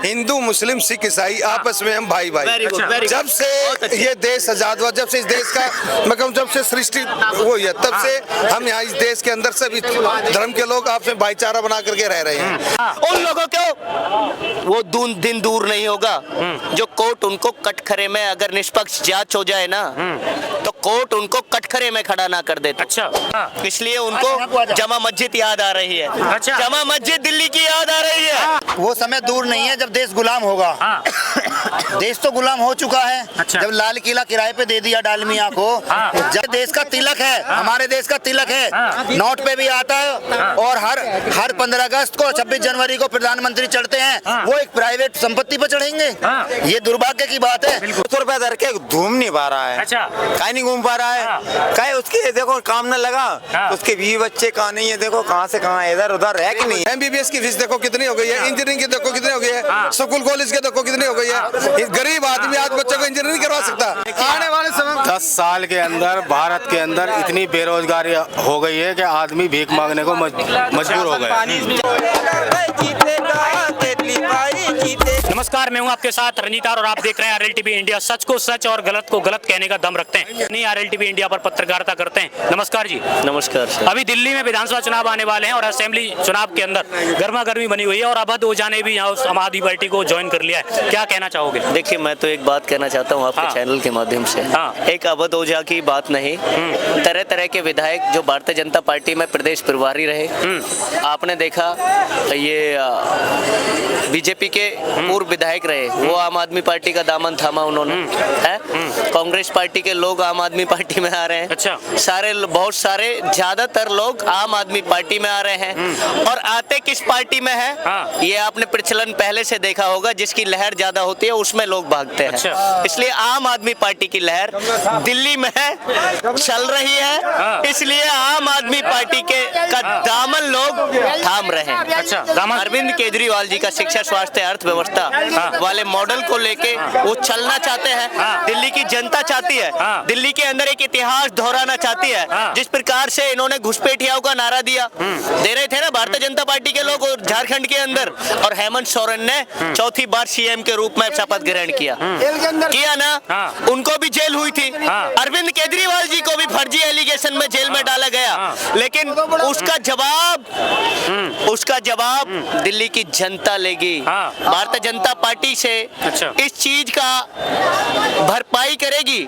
हिंदू मुस्लिम सिख ईसाई आपस में हम भाई भाई। जब से ये देश आजाद हुआ, जब से इस देश का मतलब जब से सृष्टि हुई है, तब से हम यहाँ इस देश के अंदर सभी धर्म के लोग आपस में भाईचारा बना करके रह रहे हैं। उन लोगों को वो दिन दूर नहीं होगा जो कोर्ट उनको कटघरे में, अगर निष्पक्ष जांच हो जाए ना तो कोर्ट उनको कटघरे में खड़ा ना कर देता। अच्छा, इसलिए उनको जमा मस्जिद याद आ रही है। अच्छा, जमा मस्जिद दिल्ली की याद आ रही है। वो समय दूर नहीं है जब देश गुलाम होगा। देश तो गुलाम हो चुका है। अच्छा। जब लाल किला किराए पे दे दिया डालमिया को, जब देश का तिलक है, हमारे देश का तिलक है, नोट पे भी आता है और हर 15 अगस्त को 26 जनवरी को प्रधानमंत्री चढ़ते हैं, वो एक प्राइवेट संपत्ति पे चढ़ेंगे। ये दुर्भाग्य की बात है। 200 रुपया दर के घूम नहीं पा रहा है। अच्छा, कहीं नहीं घूम पा रहा है। कहीं उसके देखो काम न लगा, उसके 20 बच्चे कहाँ नहीं है, देखो कहाँ से कहाँ इधर उधर है कि नहीं। MBBS की फीस देखो कितनी हो गई है, इंजीनियरिंग की देखो कितनी हो गई है, स्कूल कॉलेज के देखो कितनी हो गई है। गरीब आदमी आज बच्चों को इंजीनियरिंग करवा सकता। आने वाले समय 10 साल के अंदर भारत के अंदर इतनी बेरोजगारी हो गई है कि आदमी भीख मांगने को मजबूर हो गए। नमस्कार, मैं हूं आपके साथ रंजीतार और आप देख रहे हैं RLTV इंडिया। सच को सच और गलत को गलत कहने का दम रखते हैं, नहीं RLTV इंडिया पर पत्रकारिता करते हैं। नमस्कार जी। नमस्कार सर। अभी दिल्ली में विधानसभा चुनाव आने वाले हैं और असेंबली चुनाव के अंदर गर्मा गर्मी बनी हुई है और अवध ओझा ने भी यहाँ आम आदमी पार्टी को ज्वाइन कर लिया है। क्या कहना चाहोगे? देखिए, मैं तो एक बात कहना चाहता हूँ आपके चैनल के माध्यम से। एक अवध ओझा की बात नहीं, तरह तरह के विधायक जो भारतीय जनता पार्टी में प्रदेश प्रभारी रहे, आपने देखा ये बीजेपी के पूर्व विधायक रहे, वो आम आदमी पार्टी का दामन थामा उन्होंने है। कांग्रेस पार्टी के लोग आम आदमी पार्टी में आ रहे हैं। अच्छा। बहुत सारे ज्यादातर लोग आम आदमी पार्टी में आ रहे हैं और आते किस पार्टी में है ये आपने प्रचलन पहले से देखा होगा, जिसकी लहर ज्यादा होती है उसमें लोग भागते हैं। अच्छा। इसलिए आम आदमी पार्टी की लहर दिल्ली में चल रही है, इसलिए आम आदमी पार्टी के का दामन लोग थाम रहे हैं। अच्छा, दामन। अरविंद केजरीवाल जी का शिक्षा, स्वास्थ्य, अर्थव्यवस्था वाले मॉडल को लेके वो चलना चाहते हैं। दिल्ली की जनता चाहती है, दिल्ली के अंदर एक इतिहास दोहराना चाहती है। जिस प्रकार से इन्होंने घुसपैठियाओं का नारा दे रहे थे ना भारतीय जनता पार्टी के लोग और झारखंड के अंदर, और हेमंत सोरेन ने चौथी बार CM के रूप में शपथ ग्रहण किया ना, उनको भी जेल हुई थी। अरविंद केजरीवाल जी को भी फर्जी एलिगेशन में जेल में डाला गया, लेकिन उसका जवाब दिल्ली की जनता लेगी। भारतीय जनता पार्टी से इस चीज का भरपाई करेगी।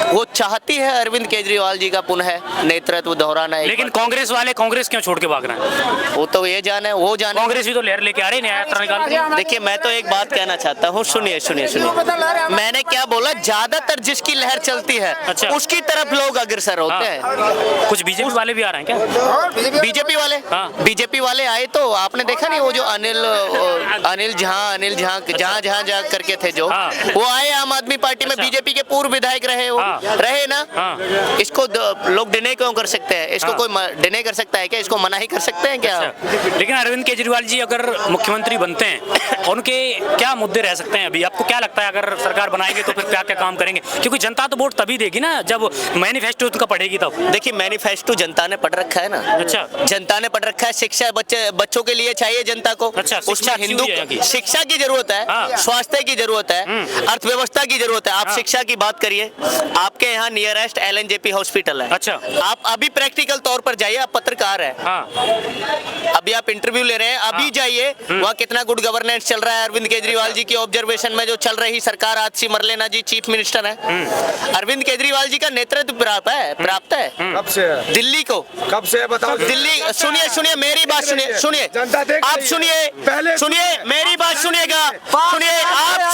वो चाहती है अरविंद केजरीवाल जी का पुनः नेतृत्व दोहराना है। लेकिन कांग्रेस वाले कांग्रेस क्यों छोड़ के भाग रहे हैं? वो तो ये जाने, वो जाने। कांग्रेस भी तो लहर लेके आ रही है, यात्रा निकाल के। देखिए, मैं तो एक बात कहना चाहता हूँ, सुनिए। मैंने क्या बोला? ज्यादातर जिसकी लहर चलती है उसकी तरफ लोग अग्रसर होते हैं। कुछ बीजेपी वाले भी आ रहे हैं क्या? बीजेपी वाले आए तो आपने देखा नहीं, वो जो अनिल जहाँ जहाँ करके थे जो, वो आए आम आदमी पार्टी में, बीजेपी के पूर्व विधायक रहे, वो रहे ना। इसको लोग डिने क्यों कर सकते हैं? इसको कोई डिने कर सकता है क्या? इसको मना ही कर सकते हैं क्या? लेकिन अरविंद केजरीवाल जी अगर मुख्यमंत्री बनते हैं, उनके क्या मुद्दे रह सकते हैं? अभी आपको क्या लगता है अगर सरकार बनाएगी तो फिर क्या क्या काम करेंगे? क्योंकि जनता तो वोट तभी देगी ना जब मैनिफेस्टो उनका पढ़ेगी तब। देखिए, मैनिफेस्टो जनता ने पढ़ रखा है ना। अच्छा। जनता ने पढ़ रखा है। शिक्षा बच्चों के लिए चाहिए जनता को। अच्छा, उसमें हिंदू शिक्षा की जरूरत है, स्वास्थ्य की जरूरत है, अर्थव्यवस्था की जरूरत है। आप शिक्षा की बात करिए, आपके यहाँ नियरेस्ट LNJP हॉस्पिटल है। अच्छा। आप अभी प्रैक्टिकल तौर पर जाइए, आप पत्रकार है, अभी आप इंटरव्यू ले रहे हैं, अभी जाइए, वहाँ कितना गुड गवर्नेंस चल रहा है। अरविंद केजरीवाल जी की ऑब्जर्वेशन में जो चल रही सरकार, आज सी मरलेना जी चीफ मिनिस्टर है, अरविंद केजरीवाल जी का नेतृत्व प्राप्त है। कब से? दिल्ली को कब से बताओ? दिल्ली, सुनिए मेरी बात, सुनिए आप सुनिए मेरी बात, सुनिएगा, आप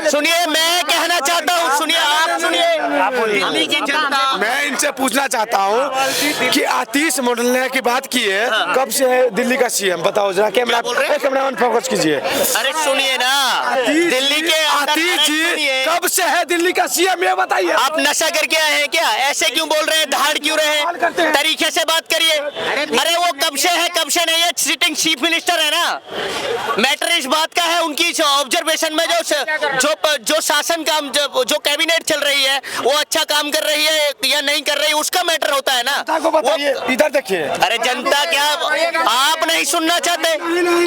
सुनिए, मैं कहना चाहता हूँ, सुनिए आप सुनिए। दिल्ली की जनता, मैं इनसे पूछना चाहता हूँ कि आतिश मॉडल की बात की है, कब से है दिल्ली का CM? बताओ जरा, कैमरामैन फोकस कीजिए। अरे सुनिए ना, दिल्ली के आतिश जी कब से है दिल्ली का CM, ये बताइए। आप नशा करके आए हैं क्या? ऐसे क्यों बोल रहे हैं? धाड़ क्यों रहे हैं? तरीके से बात करिए। अरे वो कब से है, कब से नहीं है? सिटिंग चीफ मिनिस्टर है ना। मैटर इस बात का है, उनकी ऑब्जर्वेशन में जो शासन काम, जो कैबिनेट चल रही है, वो अच्छा काम कर रही है या नहीं कर रही, उसका मैटर होता है ना। इधर देखिए। अरे जनता क्या, आप नहीं सुनना चाहते?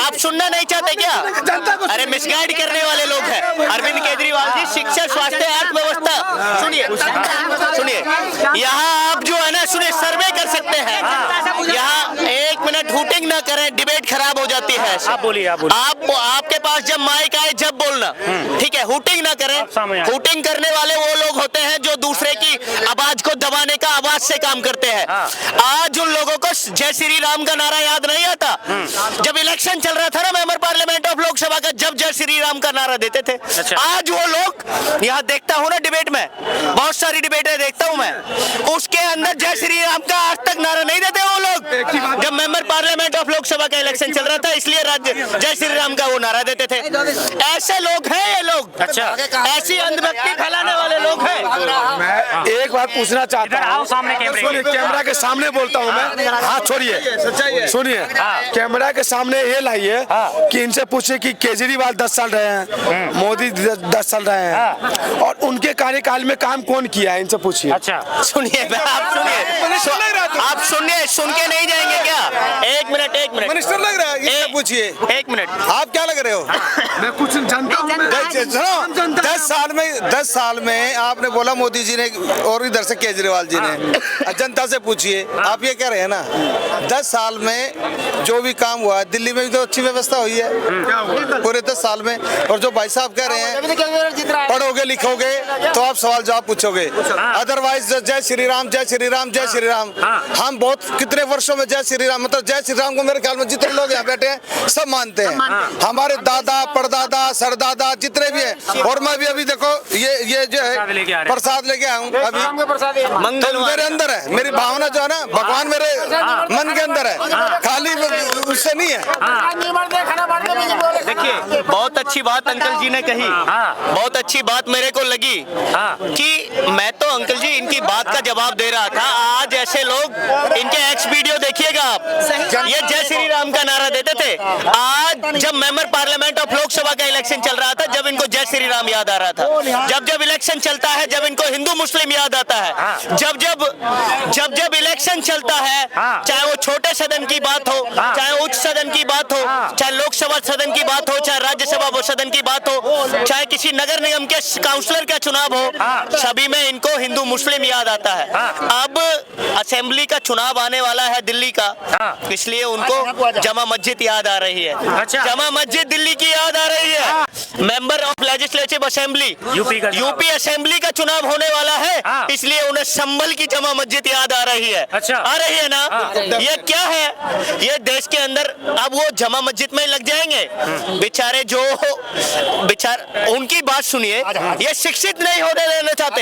आप सुनना नहीं चाहते क्या? जनता मिसगाइड करने वाले लोग हैं। अरविंद केजरीवाल जी, शिक्षा, स्वास्थ्य, अर्थव्यवस्था, सुनिए यहाँ आप जो है ना, सुनिए, सर्वे कर सकते हैं यहाँ। 1 मिनट हूटिंग ना करें, डिबेट खराब हो जाती है। आप बोलिए। आपके पास जब माइक आए जब बोलना, ठीक है? हूटिंग ना करें। हूटिंग करने वाले वो लोग होते हैं जो दूसरे की आवाज को दबाने का आवाज से काम करते हैं। आज उन लोगों को जय श्री राम का नारा याद नहीं आता? जब इलेक्शन चल रहा था ना मेंबर पार्लियामेंट ऑफ लोकसभा का, जब जय श्री राम का नारा देते थे। आज वो लोग, यहाँ देखता हूँ ना डिबेट में, बहुत सारी डिबेटें देखता हूँ मैं, उसके अंदर जय श्री राम का आज तक नारा नहीं देते वो लोग। जब मेंबर पार्लियामेंट ऑफ लोकसभा का इलेक्शन चल रहा था, इसलिए जय श्री राम का वो नारा देते थे। ऐसे लोग हैं ये लोग। अच्छा, ऐसी अंधभक्ति फैलाने वाले लोग हैं। मैं एक बात पूछना चाहता हूँ। आओ सामने कैमरा के सामने बोलता हूँ मैं। हाथ छोड़िए, सुनिए। कैमरा के सामने ये लाइए कि इनसे पूछिए कि केजरीवाल 10 साल रहे हैं, मोदी 10 साल रहे हैं, और उनके कार्यकाल में काम कौन किया है, इनसे पूछिए। अच्छा, सुनिए, आप सुनिए, सुन के नहीं जाएंगे क्या? एक मिनट मिनिस्टर लग रहा है, ये पूछिए। 1 मिनट, आप क्या लग रहे हो? मैं कुछ जानता हूँ। 10 साल में आपने बोला मोदी जी ने, और इधर से केजरीवाल जी ने। जनता से पूछिए, आप ये कह रहे हैं ना 10 साल में जो भी काम हुआ है, दिल्ली में भी तो अच्छी व्यवस्था हुई है पूरे 10 साल में। और जो भाई साहब कह रहे हैं पढ़ोगे लिखोगे तो आप सवाल जवाब पूछोगे, अदरवाइज जय श्री राम, जय श्री राम, जय श्री राम। हम बहुत कितने वर्षों में जय श्री राम, मतलब जय श्री राम को मेरे ख्याल में जितने लोग यहाँ बैठे हैं सब मानते हैं। हमारे दादा, परदादा, सरदादा जितने भी हैं। और मैं भी अभी देखो ये जो है प्रसाद लेके आया हूँ अभी, मंगल मेरे अंदर है, मेरी भावना जो है ना, भगवान मेरे मन के अंदर है, खाली उससे नहीं है। देखिए, बहुत अच्छी बात अंकल जी ने कही, बहुत अच्छी बात मेरे को लगी कि मैं तो अंकल जी इनकी बात का जवाब दे रहा था। आज ऐसे लोग, इनके एक्स वीडियो देखिएगा आप, ये जय श्री राम का नारा देते थे। आज जब मेंबर पार्लियामेंट ऑफ लोकसभा का इलेक्शन चल रहा था, जब इनको जय श्री राम याद आ रहा था। जब इलेक्शन चलता है, जब इनको हिंदू मुस्लिम याद आता है। जब इलेक्शन चलता है, चाहे वो छोटे सदन की बात हो, चाहे उच्च सदन की बात हो, चाहे लोकसभा सदन की बात हो, चाहे राज्यसभा सदन की बात हो, चाहे किसी नगर निगम के काउंसलर का चुनाव हो, सभी में इनको हिंदू मुस्लिम याद आता है। अब असेंबली का चुनाव आने वाला है दिल्ली का, इसलिए उनको जमा मस्जिद याद आ रही है। जमा मस्जिद दिल्ली की याद आ रही है। Member of legislative assembly, UP assembly का चुनाव होने वाला है, इसलिए उन्हें संभल की जमा मस्जिद याद आ रही है। आ रही है ना? ये क्या है? ये देश के अंदर अब वो जमा मस्जिद में लग जाएंगे बेचारे, उनकी बात सुनिए। ये शिक्षित नहीं होने देना चाहते,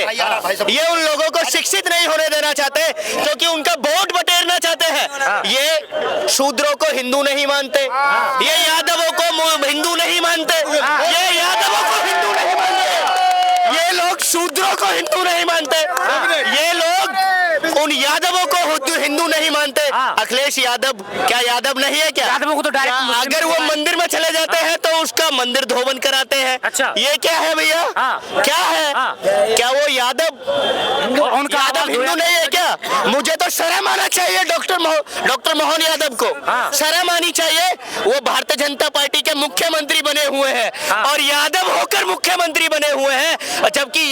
ये उन लोगों को शिक्षित नहीं होने देना चाहते क्योंकि उनका वोट बटेरना चाहते हैं। ये शूद्रों को हिंदू नहीं मानते, ये यादवों को हिंदू नहीं मानते, ये यादवों को हिंदू नहीं मानते, ये लोग शूद्रों को हिंदू नहीं मानते, ये लोग उन यादवों को हिंदू नहीं मानते। अखिलेश यादव क्या यादव नहीं है क्या? यादवों को तो डायरेक्ट अगर वो मंदिर में चले जाते हैं तो उसका मंदिर धोबन कराते हैं। अच्छा, ये क्या है भैया? क्या है? क्या वो यादव उनका हिंदू नहीं है क्या? मुझे तो शर्म आना चाहिए डॉक्टर मोहन यादव को, शर्म आनी चाहिए। वो भारतीय जनता पार्टी के मुख्यमंत्री बने हुए हैं और यादव होकर मुख्यमंत्री बने हुए हैं, जबकि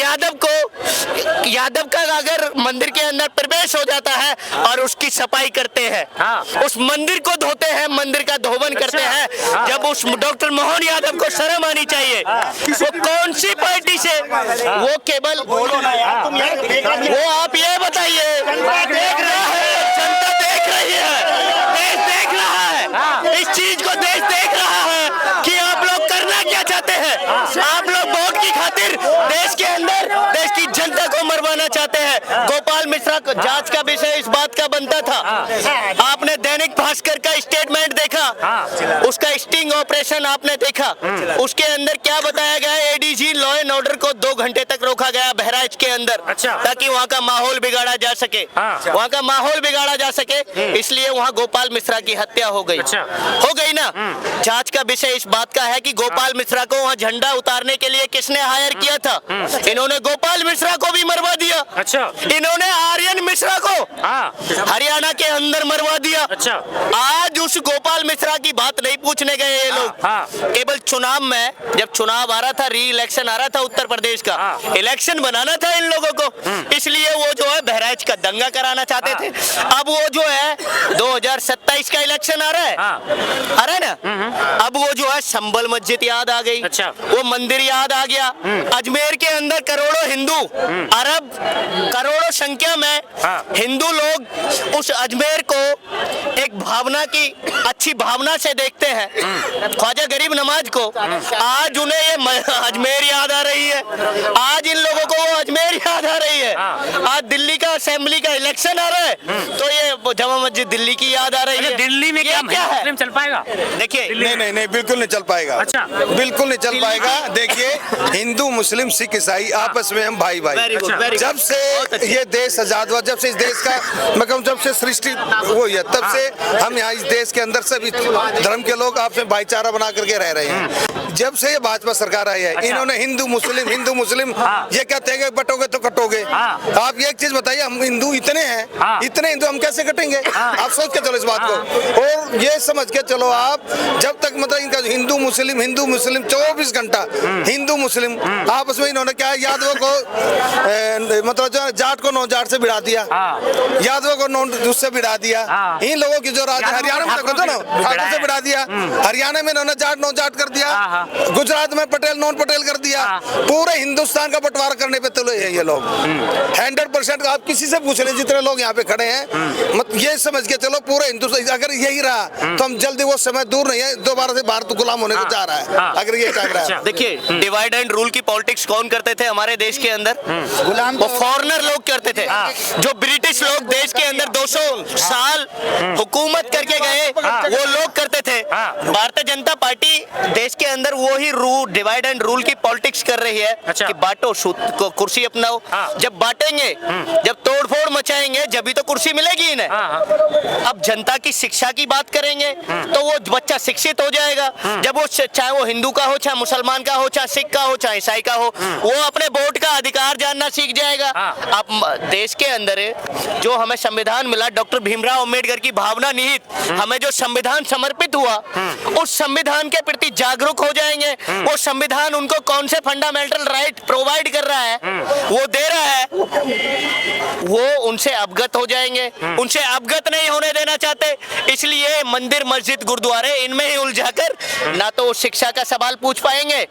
यादव का अगर मंदिर के अंदर प्रवेश हो जाता है और उसकी सफाई करते हैं, उस मंदिर को धोते हैं, मंदिर का धोवन करते हैं, जब उस डॉक्टर मोहन यादव को शर्म आनी चाहिए। वो कौन सी पार्टी से? वो केवल वो आप ये बताइए, देख रहा है, जनता देख रही है, देश देख रहा है, इस चीज को देश देख रहा है कि आप लोग करना क्या चाहते हैं। आप लोग वोट की खातिर देश के अंदर देश की जनता को मरवाना चाहते हैं। गोपाल मिश्रा जांच का विषय इस बात का बनता था। आपने दैनिक भास्कर का स्टेटमेंट देखा, उसका स्टिंग ऑपरेशन आपने देखा, उसके अंदर क्या बताया गया? एडीजी लॉ एंड ऑर्डर को 2 घंटे तक रोका गया बहराइच के अंदर, ताकि वहाँ का माहौल बिगाड़ा जा सके, वहाँ का माहौल बिगाड़ा जा सके, इसलिए वहाँ गोपाल मिश्रा की हत्या हो गई। हो गई ना? जांच का विषय इस बात का है कि गोपाल मिश्रा को वहाँ झंडा उतारने के लिए किसने हायर किया था? इन्होंने गोपाल मिश्रा को भी मरवा दिया। अच्छा। इन्होंने आर्यन मिश्रा को हरियाणा के अंदर मरवा दिया। अच्छा। आज उस गोपाल मिश्रा की बात नहीं पूछने गए ये लोग। केवल चुनाव में, जब चुनाव आ रहा था, री इलेक्शन आ रहा था उत्तर प्रदेश का, इलेक्शन बनाना था इन लोगों को, इसलिए वो जो है बहराइच का दंगा कराना चाहते थे। अब वो जो है 2027 का इलेक्शन आ रहा है, आ रहा है ना, अब वो जो है संबल मस्जिद याद आ गई। अच्छा। वो मंदिर याद आ गया। अजमेर के अंदर करोड़ों हिंदू, अरब करोड़ों संख्या में हिंदू लोग उस अजमेर को एक भावना की अच्छी भावना से देखते हैं, ख्वाजा गरीब नवाज को। आज उन्हें ये अजमेर याद आ रही है, आज इन लोगों को वो अजमेर याद आ रही है। आज दिल्ली का असेंबली का इलेक्शन आ रहा है तो ये जामा मस्जिद दिल्ली की याद आ रही है। दिल्ली में क्या मुस्लिम चल पाएगा? देखिए, नहीं बिल्कुल नहीं चल पाएगा। अच्छा। बिल्कुल नहीं चल पाएगा। देखिए, हिंदू मुस्लिम सिख ईसाई आपस में हम भाई भाई। जब से ये देश आजाद हुआ, जब से इस देश का मतलब जब से सृष्टि हुई है, तब से हम यहाँ इस देश के अंदर सभी धर्म के लोग आपस में भाईचारा बना करके रह रहे हैं। जब से ये भाजपा सरकार आई है, इन्होंने हिंदू मुस्लिम ये कहते हैं कि बटोगे तो कटोगे। आप ये एक चीज बताइए, हम हिंदू इतने हैं, इतने हिंदू हम कैसे कटेंगे? आप सोच के चलो इस बात को, और ये समझ के चलो आप, जब तक मतलब इनका हिंदू मुस्लिम 24 घंटा हिंदू मुस्लिम आपस में, इन्होंने क्या है, यादवों को मतलब जो जाट को नौ जाट से भिड़ा दिया, यादवों को नौ उससे भिड़ा दिया। इन लोगों की जो राज हरियाणा में ठाकुर से भिड़ा दिया, हरियाणा में इन्होंने जाट नौ जाट कर दिया, गुजरात में पटेल नॉन पटेल कर दिया। पूरे हिंदुस्तान का बंटवारा करने पे तुले हैं ये लोग 100%। आप किसी से पूछ लें, जितने लोग यहाँ पे खड़े हैं, मत ये समझ के चलो पूरे हिंदुस्तान, अगर यही रहा तो हम जल्दी, वो समय दूर नहीं है, दोबारा से भारत गुलाम होने को जा रहा है अगर ये टाइम रहा। देखिए, डिवाइड एंड रूल की पॉलिटिक्स कौन करते थे हमारे देश के अंदर? गुलाम वो फॉरेनर लोग करते थे। जो ब्रिटिश लोग देश के अंदर 200 साल हुकूमत करके गए, वो लोग करते थे। भारतीय जनता पार्टी देश के अंदर वो ही रूल, डिवाइड एंड रूल की पॉलिटिक्स कर रही है। अच्छा। कि बांटो कुर्सी अपनाओ। जब बांटेंगे, जब तोड़फोड़ मचाएंगे, जब भी तो कुर्सी मिलेगी इन्हें। अब जनता की शिक्षा की बात करेंगे तो वो बच्चा शिक्षित हो जाएगा। जब वो चाहे वो हिंदू का हो, चाहे मुसलमान का हो, चाहे सिख का हो, चाहे ईसाई का हो, वो अपने वोट का अधिकार जानना सीख जाएगा। अब देश के अंदर जो हमें संविधान मिला, डॉक्टर भीमराव अंबेडकर की भावना निहित हमें जो संविधान समर्पित हुआ, उस संविधान के प्रति जागरूक हो जाएंगे। वो संविधान उनको कौन से फंडामेंटल राइट प्रोवाइड कर रहा है, वो दे रहा है, वो उनसे अवगत हो जाएंगे। उनसे अवगत नहीं होने देना चाहते, इसलिए मंदिर मस्जिद गुरुद्वारे इनमें ही उलझाकर ना तो शिक्षा का सवाल पूछ पाएंगे।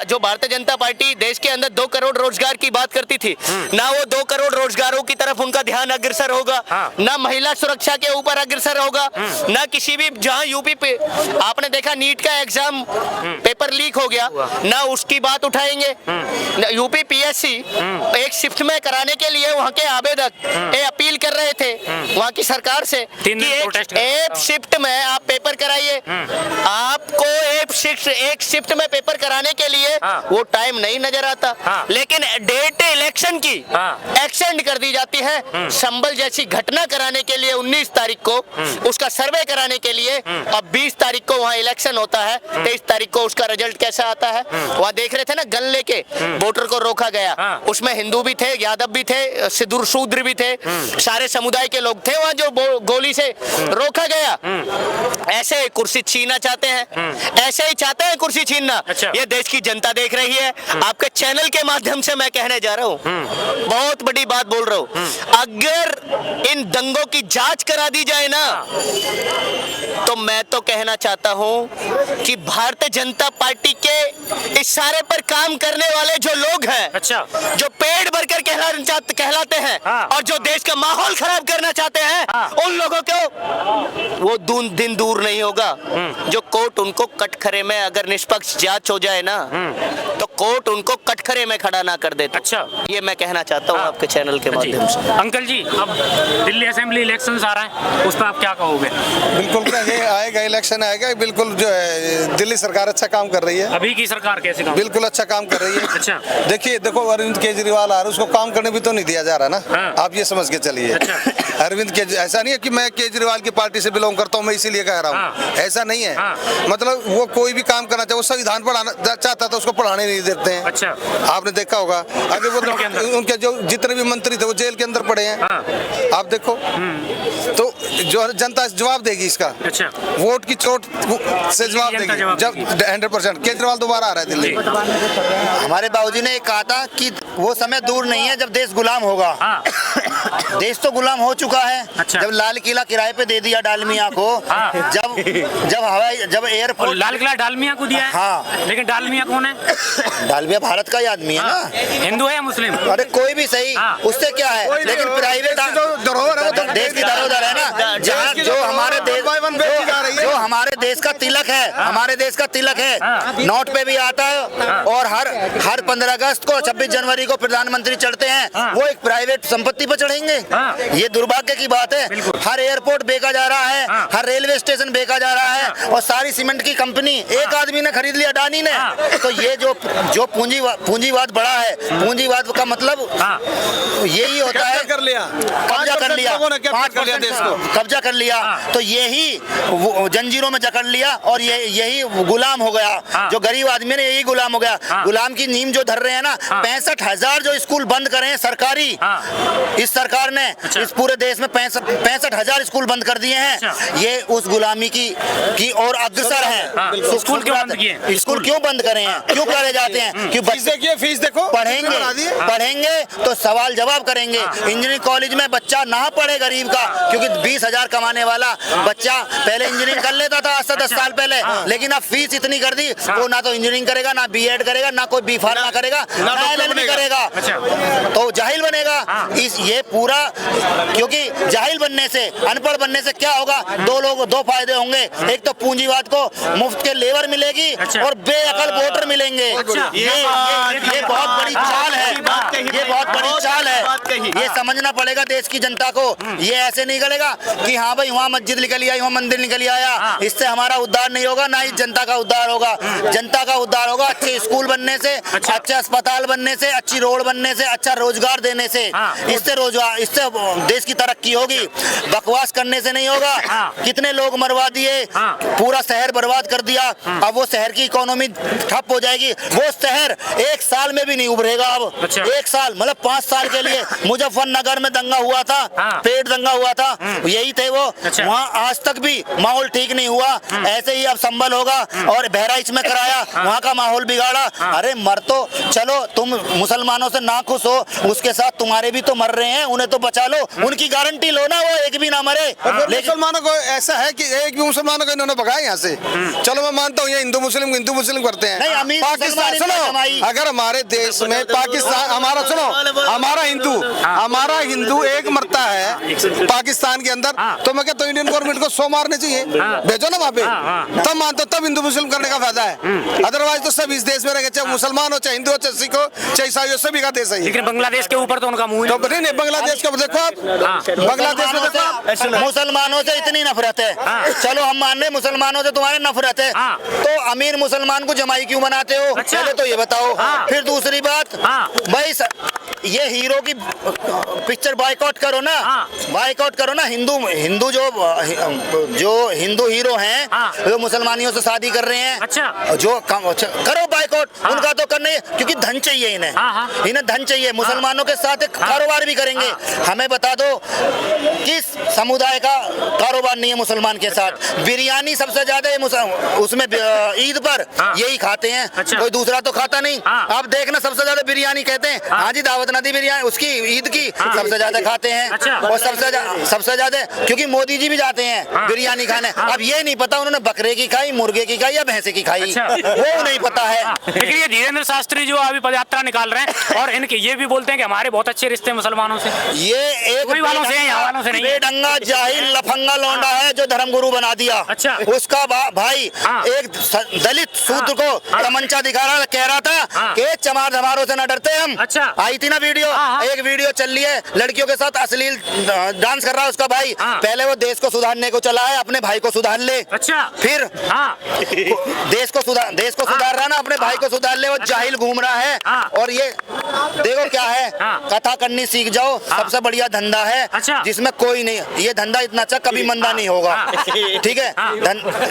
जो भारतीय जनता पार्टी देश के अंदर 2 करोड़ रोजगार की बात करती थी, ना वो 2 करोड़ रोजगारों की तरफ उनका ध्यान अग्रसर होगा, ना महिला सुरक्षा के ऊपर अग्रसर होगा, ना किसी भी, जहां यूपी पे आपने देखा नीट का एग्जाम पेपर लीक हो गया, ना उसकी बात उठाएंगे। यूपी पीएससी एक शिफ्ट में कराने के लिए वहां के आवेदक अपील कर रहे थे वहां की सरकार से कि एक शिफ्ट में आप पेपर कराइए। आपको एक शिफ्ट में पेपर कराने के लिए वो टाइम नहीं नजर आता, लेकिन डेट इलेक्शन की एक्सटेंड कर दी जाती है। संबल जैसी घटना कराने के लिए 19 तारीख को उसका सर्वे कराने के लिए, अब 20 तारीख को वहाँ इलेक्शन होता है, 23 तारीख को उसका रिजल्ट कैसा आता है। वहाँ देख रहे थे ना, गन लेके वोटर को रोका गया, उसमें हिंदू भी थे, यादव भी थे, सिद्धू शूद्र भी थे, सारे समुदाय के लोग थे वहाँ, जो गोली से रोका गया। ऐसे कुर्सी छीनना चाहते हैं, ऐसे ही चाहते हैं कुर्सी छीनना। अच्छा। ये देश की जनता देख रही है। आपके चैनल के माध्यम से मैं कहने जा रहा हूँ, बहुत बड़ी बात बोल रहा हूँ, अगर इन दंगों की जांच करा दी जाए ना, तो मैं तो कहना चाहता हूं कि भारतीय जनता पार्टी के इशारे पर काम करने वाले जो लोग हैं, अच्छा, जो पेड़ भरकर कहलाते हैं, और जो देश का माहौल खराब करना चाहते हैं, उन लोगों को वो दिन दूर नहीं होगा। जो कोर्ट उनको कटघरे में, अगर निष्पक्ष जांच हो जाए ना, तो कोर्ट उनको कटघरे में खड़ा ना कर देता। अच्छा, ये मैं कहना चाहता हूँ आपके चैनल के माध्यम से। अंकल जी, अब दिल्ली असेंबली इलेक्शंस आ रहा है, उस पर आप क्या कहोगे? बिल्कुल ये आएगा, इलेक्शन आएगा, बिल्कुल जो है दिल्ली सरकार अच्छा काम काम कर रही है। अभी की सरकार कैसे काम? बिल्कुल अच्छा काम कर रही है। अच्छा। देखिए देखो अरविंद केजरीवाल आ रहा है, उसको काम करने भी तो नहीं दिया जा रहा ना। हाँ। आप ये समझ के चलिए। अच्छा। अरविंद केजरीवाल ऐसा नहीं है कि मैं केजरीवाल की पार्टी से बिलोंग करता हूँ मैं इसीलिए कह रहा हूँ। हाँ। ऐसा नहीं है। हाँ। मतलब वो कोई भी काम करना चाहे, वो संविधान पढ़ाना चाहता था उसको पढ़ाने नहीं देते हैं। अच्छा। आपने देखा होगा अगर वो उनके जो जितने भी मंत्री थे वो जेल के अंदर पड़े हैं। हाँ। आप देखो तो जो जनता जवाब देगी इसका। अच्छा। वोट की चोट से जवाब जनता देगी जवाब जब 100%। केजरीवाल दोबारा आ रहा है दिल्ली में। हमारे बाबूजी ने कहा था कि वो समय दूर नहीं है जब देश गुलाम होगा। हाँ। देश तो गुलाम हो चुका है। अच्छा। जब लाल किला किराए पे दे दिया डालमिया को। हाँ। जब और एयरपोर्ट लाल किला डालमिया को दिया है। हाँ। लेकिन डालमिया कौन है? डालमिया भारत का ही आदमी है हाँ। ना। हिंदू है या मुस्लिम? अरे कोई भी सही। हाँ। उससे क्या है, लेकिन प्राइवेट धरोहर है वो तो देश की धरोहर है ना। जहाँ जो हमारे देश का तिलक है, हमारे देश का तिलक है, नोट पे भी आता है। और हर 15 अगस्त को 26 जनवरी को प्रधानमंत्री चढ़ते हैं, वो एक प्राइवेट संपत्ति पर चढ़ेंगे। ये दुर्भाग्य की बात है। हर एयरपोर्ट बेचा जा रहा है, हर रेलवे स्टेशन बेचा जा रहा है, और सारी सीमेंट की कंपनी एक आदमी ने खरीद लिया, अडानी ने। तो ये जो पूंजीवाद बड़ा है, पूंजीवाद का मतलब यही होता है। कर लिया कब्जा कर लिया, 5% देश को कब्जा कर लिया। तो यही जंजीरों में जकड़ लिया और यही गुलाम हो गया। जो गरीब आदमी है यही गुलाम हो गया। गुलाम की नींव जो धर रहे हैं ना। 65,000 जो स्कूल बंद करे हैं सरकारी, इस सरकार ने इस पूरे देश में 65,000 स्कूल बंद कर दिए हैं। ये उस गुलामी की और अग्रसर है। स्कूल क्यों बंद किए? स्कूल क्यों बंद करे हैं, क्यों करे जाते हैं? कि फीस देखो पढ़ेंगे तो सवाल जवाब करेंगे। इंजीनियरिंग कॉलेज में बच्चा ना पढ़े गरीब का, क्योंकि 20,000 कमाने वाला बच्चा पहले इंजीनियरिंग कर लेता था आज से 10 साल पहले। लेकिन अब फीस इतनी कर दी, वो ना तो इंजीनियरिंग करेगा, ना बीएड करेगा, ना कोई बी फार्मा करेगा, ना एलएलबी करेगा। तो जाहिल बनेगा। ये पूरा, क्योंकि जाहिल बनने से, अनपढ़ बनने से क्या होगा? दो फायदे होंगे। एक तो पूंजीवाद को मुफ्त के लेबर मिलेगी और बेअकल वोटर मिलेंगे। ये बहुत बड़ी चाल है, ये बहुत बड़ी चाल है। ये समझना पड़ेगा देश की जनता को। ये ऐसे नहीं करेगा कि हाँ भाई वहाँ मस्जिद निकल आई, वहाँ मंदिर निकल आया, इससे हमारा उद्धार नहीं होगा, ना ही जनता का उद्धार होगा। जनता का उद्धार होगा अच्छे स्कूल बनने से, अच्छे अस्पताल बनने से, अच्छी रोड बनने से, अच्छा रोजगार देने से। इससे देश की तरक्की होगी। बकवास करने से नहीं होगा। कितने लोग मरवा दिए, पूरा शहर बर्बाद कर दिया। अब वो शहर की इकोनॉमी ठप हो जाएगी। वो शहर 1 साल में भी नहीं उभरेगा। अब 1 साल मतलब 5 साल के लिए मुजफ्फरनगर में दंगा हुआ था, पेट दंगा हुआ था, यही थे वो। वहाँ आज तक भी माहौल ठीक नहीं हुआ। ऐसे ही अब संभल होगा। और बहराइच में कराया, वहाँ का माहौल बिगाड़ा। अरे मर तो चलो, तुम मुसलमानों से ना खुश हो, उसके साथ तुम्हारे भी तो मर रहे हैं, उन्हें तो बचा लो, उनकी गारंटी लो ना, वो एक भी ना मरे। लेकिन मुसलमानों को ऐसा है कि एक भी मुसलमानों को इन्होंने भगाया यहाँ से। चलो मैं मानता हूँ ये हिंदू मुस्लिम करते हैं। नहीं, अमीर पाकिस्तान सुनो, अगर हमारे देश में पाकिस्तान हमारा सुनो, हमारा हिंदू एक मरता है पाकिस्तान के अंदर, तो मैं कहता हूँ इंडियन गवर्नमेंट को 100 मारने चाहिए। भेजो ना वहाँ पे, तब मानता हूँ, तब हिंदू मुस्लिम करने का फायदा है। अदरवाइज तो सब इस देश में रहेंगे, चाहे मुसलमान हो, चाहे हिंदू हो, चाहे सिख हो, चाहे ईसाई हो, सभी का देश है। लेकिन बांग्लादेश के ऊपर तो उनका मुंह तो नहीं, बांग्लादेश का देखो आप, बांग्लादेश में देखो, मुसलमानों से इतनी नफरत है। चलो हम मान रहे मुसलमानों से तुम्हारे नफरत है, तो अमीर मुसलमान को जमाई क्यों बनाते हो? पहले तो ये बताओ। फिर दूसरी बात, भाई ये हीरो की पिक्चर बायकॉट करो ना, बायकॉट करो ना। हिंदू जो हिंदू हीरो हैं, जो मुसलमानियों से शादी कर रहे हैं, जो करो बायकॉट। उनका तो करना है, क्योंकि धन चाहिए इन्हें धन चाहिए। मुसलमानों के साथ कारोबार भी करेंगे। हमें बता दो किस समुदाय का कारोबार नहीं है मुसलमान के साथ? बिरयानी सबसे ज्यादा उसमें ईद पर यही खाते हैं, कोई दूसरा तो खाता नहीं। आप देखना सबसे ज्यादा बिरयानी कहते हैं, हाँ जी दावत नदी बिरयानी, उसकी ईद की सबसे ज्यादा खाते हैं। और सबसे ज्यादा क्योंकि मोदी जी भी जाते हैं बिरयानी खाने। अब ये नहीं पता उन्होंने बकरे की खाई, मुर्गे की खाई या भैंसे की खाई, वो नहीं पता है। लेकिन ये धीरेन्द्र शास्त्री जो अभी पदयात्रा निकाल रहे हैं और इनके ये भी बोलते हैं कि हमारे बहुत अच्छे रिश्ते मुसलमानों से। ये एक वालों से, यहाँ वालों से नहीं। बेढंगा जाहिल लफंगा लौंडा है जो धर्मगुरु बना दिया। उसका भाई एक दलित शूद्र को तमंचा दिखा रहा, कह रहा था कि चमार धमारों से न डरते हम। आई थी ना वीडियो, एक वीडियो चल रही है लड़कियों के साथ अश्लील डांस कर रहा है उसका भाई। पहले वो देश को सुधारने को चला है, अपने भाई को सुधार ले। अच्छा, फिर देश को सुधार रहा ना, अपने भाई को सुधार ले। वो जाहिल घूम रहा है। और ये देखो क्या है, कथा करनी सीख जाओ, सबसे बढ़िया धंधा है। अच्छा। जिसमें कोई नहीं, ये धंधा इतना अच्छा कभी मंदा नहीं होगा। ठीक है,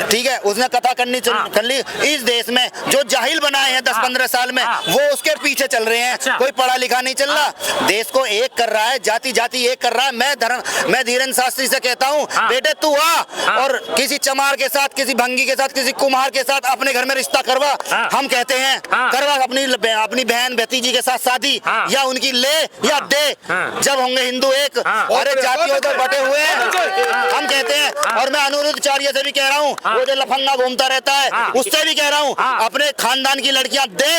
ठीक है। उसने कथा करनी कर ली। इस देश में जो जाहिल बनाए हैं 10-15 साल में, वो उसके पीछे चल रहे हैं। अच्छा। कोई पढ़ा लिखा नहीं चल रहा। देश को एक कर रहा है, जाति जाति एक कर रहा है। मैं धीरेन्द्र शास्त्री से कहता हूँ, बेटे तू आ और किसी चमार के साथ, किसी भंगी के साथ, किसी कुम्हार के साथ अपने घर में रिश्ता करवा। हम कहते हैं करवा अपनी बहन भतीजी के साथ शादी, या उनकी ले या दे। जब होंगे हिंदू एक। अरे जातियों तो बटे हुए हैं, हम कहते हैं। और मैं अनुरुद्धाचार्य से भी कह रहा हूँ, वो जो लफंगा घूमता रहता है, उससे भी कह रहा हूँ, अपने खानदान की लड़कियां दे।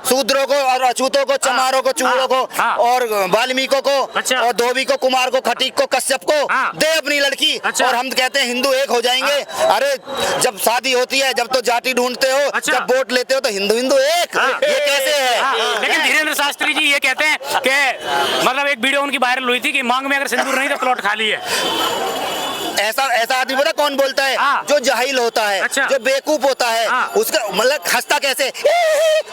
शूद्रों को और अछूतों को, चमारों को, चूड़ों को, और वाल्मीकियों को, और धोबी को, कुमार को, खटीक को, कश्यप को दे अपनी लड़की। और हम कहते हैं हिंदू एक हो जाएंगे। अरे जब शादी होती है, जब तो जाति ढूंढते हो, जब वोट लेते हो तो हिंदू एक। ये कैसे है? लेकिन धीरेन्द्र शास्त्री जी ये कहते हैं कि मतलब एक वीडियो उनकी वायरल हुई थी कि मांग में अगर सिंदूर नहीं तो प्लॉट खाली है। ऐसा आदमी पता कौन बोलता है? जो जाहिल होता है, अच्छा। जो बेवकूफ होता है, उसका मतलब हंसता कैसे,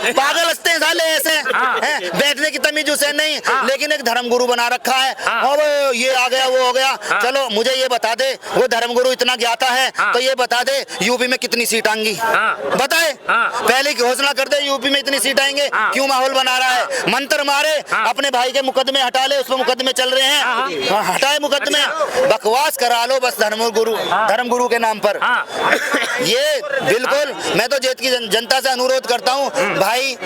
पागल हंसते हैं साले ऐसे हैं। बैठने की तमीज उसे नहीं, लेकिन एक धर्मगुरु बना रखा है। अब ये आ गया, वो हो गया। चलो मुझे ये बता दे, वो धर्मगुरु इतना ज्ञाता है तो ये बता दे यूपी में कितनी सीट आएंगी? बताए, पहले की घोषणा कर दे यूपी में इतनी सीट आएंगे। क्यों माहौल बना रहा है? मंत्र मारे, अपने भाई के मुकदमे हटा ले, उसमें मुकदमे चल रहे हैं, हटाए मुकदमे। बकवास करा लो बस धर्मगुरु के नाम पर। ये बिल्कुल, मैं तो जेठ की जनता से अनुरोध करता हूँ, भाई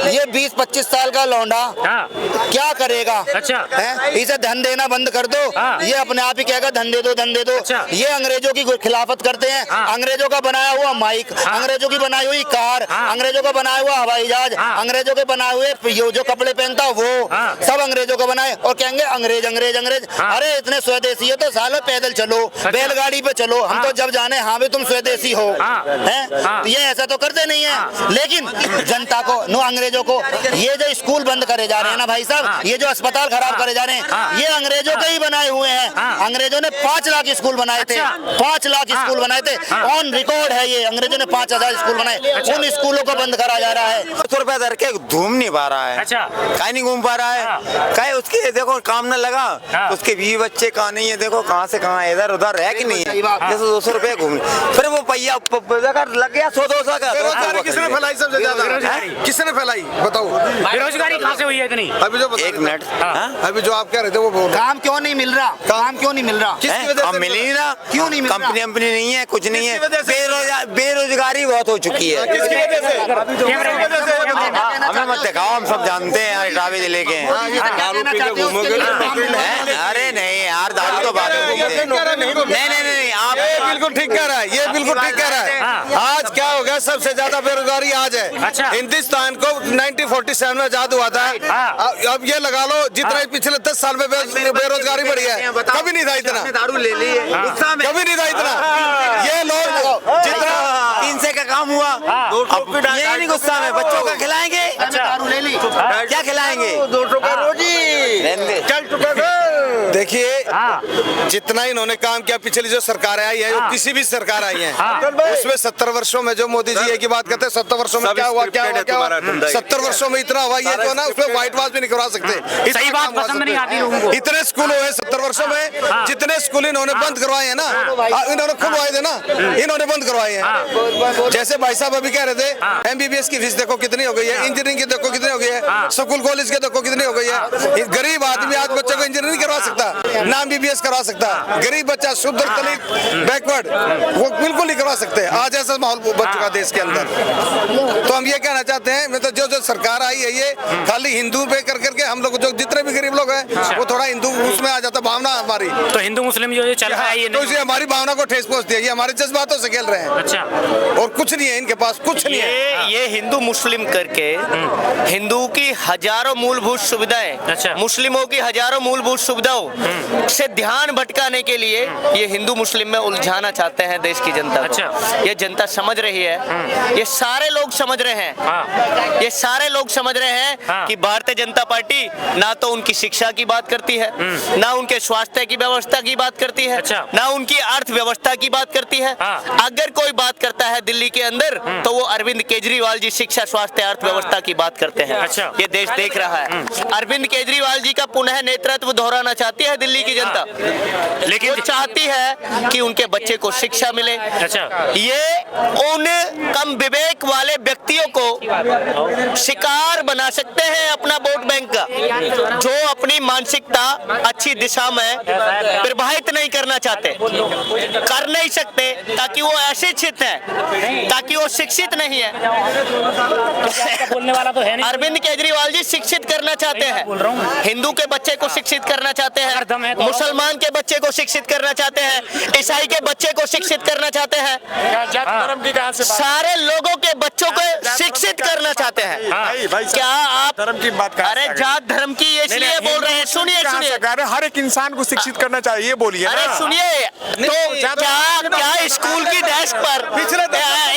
ये 20-25 साल का लौंडा क्या करेगा? अच्छा। इसे धन देना बंद कर दो। ये अपने आप ही कहेगा धन दे दो, धन दे दो। अच्छा। ये अंग्रेजों की खिलाफत करते हैं। अंग्रेजों का बनाया हुआ माइक, अंग्रेजों की बनाई हुई कार, अंग्रेजों का बनाया हुआ हवाई जहाज, अंग्रेजों के बनाए हुए जो कपड़े पहनता वो सब अंग्रेजों को बनाए। और कहेंगे अंग्रेज अंग्रेज अंग्रेज। अरे इतने स्वदेशी है तो सालों पैदल चलो, बैलगाड़ी पे चलो। हम तो जब जाने हाँ भी तुम स्वदेशी हो, हैं? ये ऐसा तो करते नहीं है। लेकिन जनता को, नो अंग्रेजों को, ये जो स्कूल बंद करे जा रहे हैं ना भाई साहब, ये जो अस्पताल खराब करे जा रहे हैं, ये अंग्रेजों के ही बनाए हुए हैं। अंग्रेजों ने 5 लाख स्कूल बनाए थे, 5 लाख स्कूल बनाए थे। ऑन रिकॉर्ड है ये, अंग्रेजों ने 5000 स्कूल बनाए। उन स्कूलों को बंद करा जा रहा है। 100 रुपए दर के घूम नहीं पा रहा है। अच्छा। कहीं नहीं घूम पा रहा है। कहीं उसके देखो काम न लगा, उसके 20 बच्चे कहाँ नहीं है, देखो कहाँ से कहाँ, इधर उधर है कि नहीं है। जैसे 200 रुपए घूम, फिर वो पहिया लग गया 100-200 का। बेरोजगारी किसने फैलाई सबसे ज्यादा? किसने फैलाई बताओ? बेरोजगारी कहाँ से हुई है इतनी? अभी जो एक मिनट, अभी जो आप कह रहे थे वो बोल। काम क्यों नहीं मिल रहा? काम क्यों नहीं मिल रहा? किसकी वजह से मिल नहीं रहा? क्यों नहीं मिल रहा? कंपनी नहीं है, कुछ नहीं है। बेरोजगारी बहुत हो चुकी है। किसकी वजह से? हमें मत दिखाओ, हम सब जानते हैं यार, इटावे जिले के हैं। अरे नहीं यार, दारू तो बात होती है। नहीं आप बिल्कुल ठीक कह रहा है, ये बिल्कुल ठीक कह रहा है। आज क्या हो गया, सबसे ज्यादा बेरोजगारी आज है। अच्छा। हिंदुस्तान को 1947 में आजाद हुआ था। अब ये लगा लो जितना पिछले 10 साल में बेरोजगारी बढ़ी है, कभी नहीं था इतना। दारू ले ली है, कभी नहीं था इतना। ये लोग जितना 300 का काम हुआ, ये नहीं गुस्सा में बच्चों का खिलाएंगे। दारू ले ली, क्या खिलाएंगे? 200 का रोजी चल चुका था। देखिए जितना इन्होंने काम किया, पिछली जो सरकार आई है, किसी भी सरकार आई है, उसमें 70 वर्षों में जो मोदी जी एक ही बात कहते हैं, 70 वर्षों में क्या हुआ 70 वर्षों में इतना हुआ, ये जो ना उसमें व्हाइट वॉश भी नहीं करवा सकते। सही बात पसंद नहीं आती लोगों को। इतने स्कूल हुए 70 वर्षों में, जितने स्कूल इन्होंने बंद करवाए हैं ना, इन्होंने खुलवाए थे ना, इन्होंने बंद करवाए हैं। जैसे भाई साहब अभी कह रहे थे, MBBS की फीस देखो कितनी हो गई है, इंजीनियरिंग की देखो कितनी हो गई है, स्कूल कॉलेज के देखो कितनी हो गई है। गरीब आदमी आज बच्चे को इंजीनियरिंग नहीं करवा सकता, ना MBBS करवा सकता। गरीब बच्चा शुद्ध दलित बैकवर्ड वो बिल्कुल नहीं करवा सकते। आज ऐसा माहौल बन चुका देश के अंदर। तो हम ये कहना चाहते हैं, मतलब जो सरकार आई है ये खाली हिंदू पे कर करके हम लोग जो जितने भी गरीब लोग हैं वो थोड़ा हिंदू उसमें आ जाता भावना हमारी। तो हिंदू मुस्लिम जो चल रहा है ये तो इसे हमारी भावना को ठेस पहुंचती है, ये हमारे जज्बातों से खेल रहे हैं। अच्छा। और कुछ नहीं है इनके पास, कुछ नहीं है। ये हिंदू मुस्लिम करके हिंदू की हजारों मूलभूत सुविधाएं, अच्छा। मुस्लिमों की हजारों मूलभूत सुविधाओं से ध्यान भटकाने के लिए ये हिंदू मुस्लिम में उलझाना चाहते हैं देश की जनता को। ये जनता समझ रही है, ये सारे लोग समझ रहे हैं, ये सारे लोग समझ रहे हैं कि भारतीय जनता पार्टी ना तो उनकी शिक्षा की बात करती है, ना उनके स्वास्थ्य की व्यवस्था की बात करती है, ना उनकी अर्थव्यवस्था की बात करती है। अगर कोई बात करता है दिल्ली के अंदर तो वो अरविंद केजरीवाल जी शिक्षा, स्वास्थ्य, अर्थव्यवस्था की बात करते हैं। ये देश देख रहा है। अरविंद केजरीवाल जी का पुनः नेतृत्व दोहराना चाहती है दिल्ली की जनता, लेकिन वो चाहती है कि उनके बच्चे को शिक्षा मिले। ये उन कम विवेक वाले व्यक्तियों को शिकार बना सकते हैं अपना वोट बैंक का, जो अपनी मानसिकता अच्छी दिशा में प्रवाहित नहीं करना चाहते, कर नहीं सकते, ताकि वो अशिक्षित है, ताकि वो शिक्षित नहीं है। बोलने वाला तो है नहीं। अरविंद केजरीवाल जी शिक्षित करना चाहते हैं, हिंदू के बच्चे को शिक्षित करना चाहते हैं, मुसलमान के बच्चे को शिक्षित करना चाहते हैं, ईसाई के बच्चे को शिक्षित करना चाहते हैं, सारे लोगों के बच्चों को शिक्षित करना चाहते हैं। क्या आप धर्म की बात कर? अरे जात धर्म की इसलिए बोल रहे हैं, सुनिए सुनिए, हर एक इंसान को शिक्षित करना चाहिए, बोलिए। अरे सुनिए, तो क्या स्कूल की डेस्क पर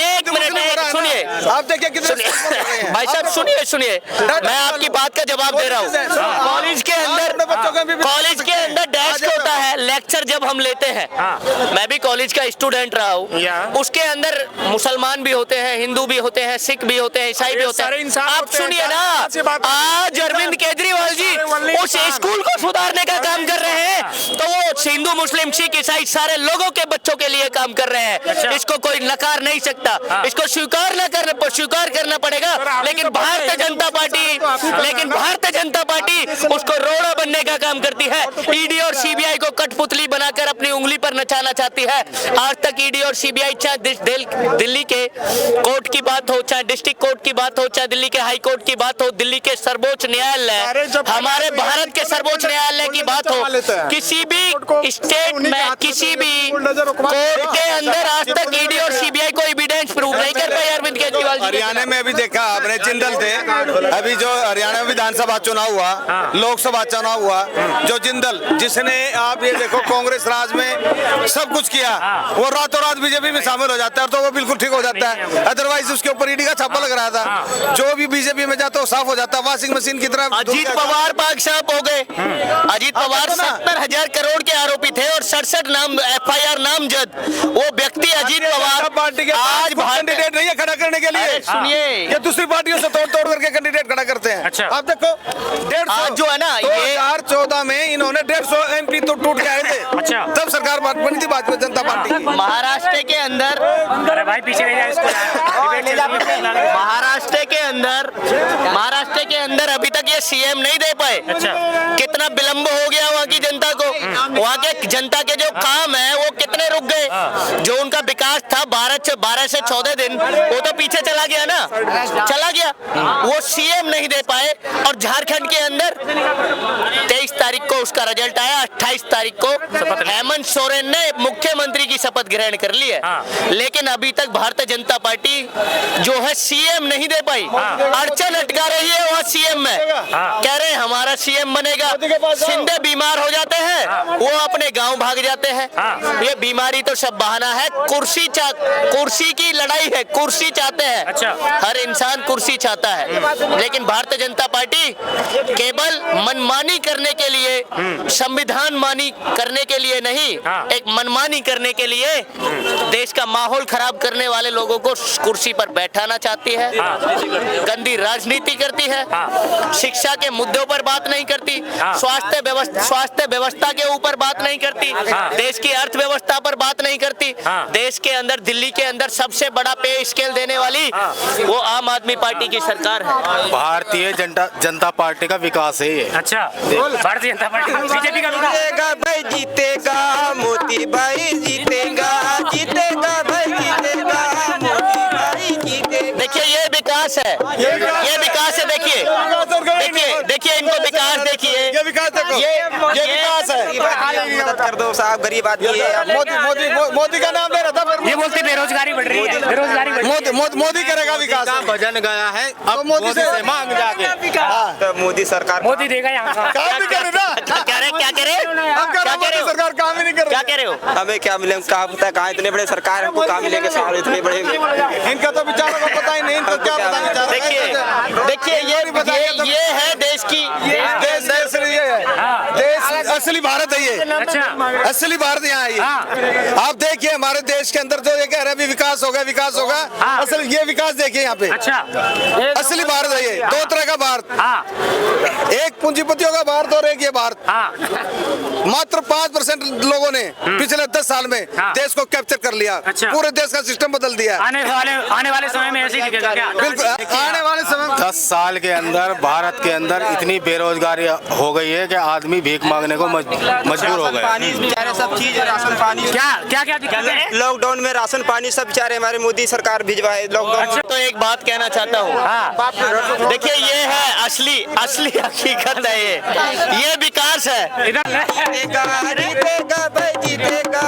एक मिनट सुनिए, आप देखिए कितने भाई साहब सुनिए, मैं आपकी बात का जवाब दे रहा हूँ। कॉलेज के अंदर डेस्क होता है, लेक्चर जब हम लेते हैं, मैं भी कॉलेज का स्टूडेंट रहा हूँ, उसके अंदर मुसलमान भी होते हैं, हिंदू भी होते हैं, सिख भी होते हैं, ईसाई भी होते हैं। आप सुनिए ना, आज अरविंद केजरीवाल जी उस स्कूल को सुधारने का काम कर रहे हैं, तो वो हिंदू, मुस्लिम, सिख, ईसाई सारे लोगों के बच्चों के लिए काम कर रहे हैं। इसको कोई नकार नहीं सकता, इसको स्वीकार करना पड़ेगा। लेकिन भारतीय जनता पार्टी उसको रोड़ा बनने का काम करती है। ईडी और सीबीआई को कठपुतली बनाकर अपनी उंगली पर नचाना चाहती है। आज तक ईडी और सीबीआई, चाहे दिल्ली के कोर्ट की बात हो, चाहे डिस्ट्रिक्ट कोर्ट की बात हो, चाहे दिल्ली के हाई कोर्ट की बात हो, दिल्ली के सर्वोच्च न्यायालय, हमारे भारत के सर्वोच्च न्यायालय की बात हो, किसी भी स्टेट में, किसी भी कोर्ट के अंदर आज तक ईडी और सीबीआई को एविडेंस प्रूव नहीं कर पाए अरविंद केजरीवाल जी। हरियाणा में अभी देखा आपने, जिंदल थे, अभी जो हरियाणा में विधानसभा चुनाव हुआ, लोकसभा चुनाव हुआ, जो जिंदल, जिसने आप ये देखो कांग्रेस राज में सब कुछ किया, वो रातों रात बीजेपी में शामिल हो जाता है, तो वो बिल्कुल ठीक हो जाता है। अदरवाइज उसके ऊपर ईडी का छापा लग रहा था, जो भी बीजेपी में जाता है वो साफ हो जाता है, वॉशिंग मशीन की तरह। अजीत पवार पाक साहब हो गए। अजीत पवार 70,000 करोड़ के आरोपी थे और 67 नाम FIR नामजद। वो व्यक्ति अजीत पवार पार्टी के आज कैंडिडेट नहीं है खड़ा करने के लिए। सुनिए, ये दूसरी पार्टियों से तोड़ करके कैंडिडेट खड़ा करते हैं। अच्छा। आप देखो 150 जो है ना, 2014 में इन्होंने 150 MP तो टूट के आए थे। अच्छा। तब सरकार बनी थी भारतीय जनता पार्टी की। महाराष्ट्र के अंदर, अरे भाई पीछे रह जाए इसको। महाराष्ट्र के अंदर अभी तक ये सीएम नहीं दे पाए। अच्छा। कितना विलंब हो गया वहाँ की जनता को, वहाँ के जनता के जो काम है वो कितने रुक गए। जो उनका विकास था 12 से 14 दिन, वो तो पीछे चला गया ना, चला गया। वो सीएम नहीं दे पाए। और झारखंड के अंदर 23 तारीख को उसका रिजल्ट आया, 28 तारीख को हेमंत सोरेन ने मुख्यमंत्री की शपथ ग्रहण कर ली है, लेकिन अभी तक भारतीय जनता पार्टी जो है सीएम नहीं दे पाई। अड़चन अटका रही है वहाँ सीएम में, कह रहे हैं हमारा सीएम बनेगा। शिंदे बीमार हो जाते हैं, वो अपने गांव भाग जाते हैं। ये बीमारी तो सब बहाना है, कुर्सी की लड़ाई है, कुर्सी चाहते हैं। अच्छा। हर इंसान कुर्सी चाहता है, लेकिन भारतीय जनता पार्टी केवल मनमानी करने के लिए, संविधान मानी करने के लिए नहीं, एक मनमानी करने के लिए देश का माहौल खराब करने वाले लोगों को कुर्सी पर बैठाना चाहती है। गंदी राजनीति करती है, शिक्षा के मुद्दों पर बात नहीं करती, स्वास्थ्य व्यवस्था के ऊपर बात नहीं करती, देश की अर्थव्यवस्था पर बात नहीं करती। देश के अंदर, दिल्ली के अंदर सबसे बड़ा पे स्केल देने वाली वो आम आदमी पार्टी की सरकार है। भारतीय जनता पार्टी का विकास है ये। अच्छा, भारतीय जनता पार्टी, बीजेपी का विकास। जीतेगा भाई, जीतेगा मोती भाई, जीतेगा भाई, जीतेगा मोती भाई, जीतेगा। देखिए ये विकास है, ये विकास है। देखिए इनको विकास देखिए, देखो ये विकास है। मदद कर दो साहब, गरीब आदमी है। मोदी मोदी मोदी का नाम ले रहा था फिर ये बोलते बेरोजगारी बढ़ रही है, बेरोजगारी बढ़ रही है। मोदी करेगा विकास। भजन गया है अब मोदी से मांग जाके तो मोदी सरकार मोदी देगा यहाँ का। काम भी करे ना। क्या कह रहे क्या कह रहे हम कह रहे क्या कह रहे हैं हो? सरकार काम ही नहीं कर क्या रही। कह रहे हो? हमें क्या मिले, कहा पता है, कहाँ इतने बड़े सरकार हमको कहाँ मिलेंगे साहब, इतने बड़े। इनका तो विचारों का पता ही नहीं, इनको क्या पता विचार। देखिए ये है देश की देश ये है, देश असली भारत है ये। अच्छा। असली भारत यहाँ है ये। आप देखिए हमारे देश के अंदर जो ये कह रहे हैं विकास होगा विकास होगा, असल ये विकास देखिए यहाँ पे। अच्छा। असली भारत है ये, दो तरह का भारत, हाँ एक पूंजीपतियों का भारत और एक ये भारत। हाँ मात्र 5% लोगों ने पिछले 10 साल में देश को कैप्चर कर लिया। अच्छा। पूरे देश का सिस्टम बदल दिया। आने वाले समय में ऐसे ही दिखेगा क्या? बिल्कुल आने वाले समय 10 साल के अंदर भारत के अंदर इतनी बेरोजगारी हो गई है कि आदमी भीख मांगने को मजबूर हो गए। बेचारे सब चीज, राशन पानी, क्या दिक्कत है? लॉकडाउन में राशन पानी सब बेचारे हमारे मोदी सरकार भिजवाए लॉकडाउन। अच्छा, तो एक बात कहना चाहता हूँ, देखिए ये है असली हकीकत है, ये विकास है। इधर जीतेगा भाई जीतेगा,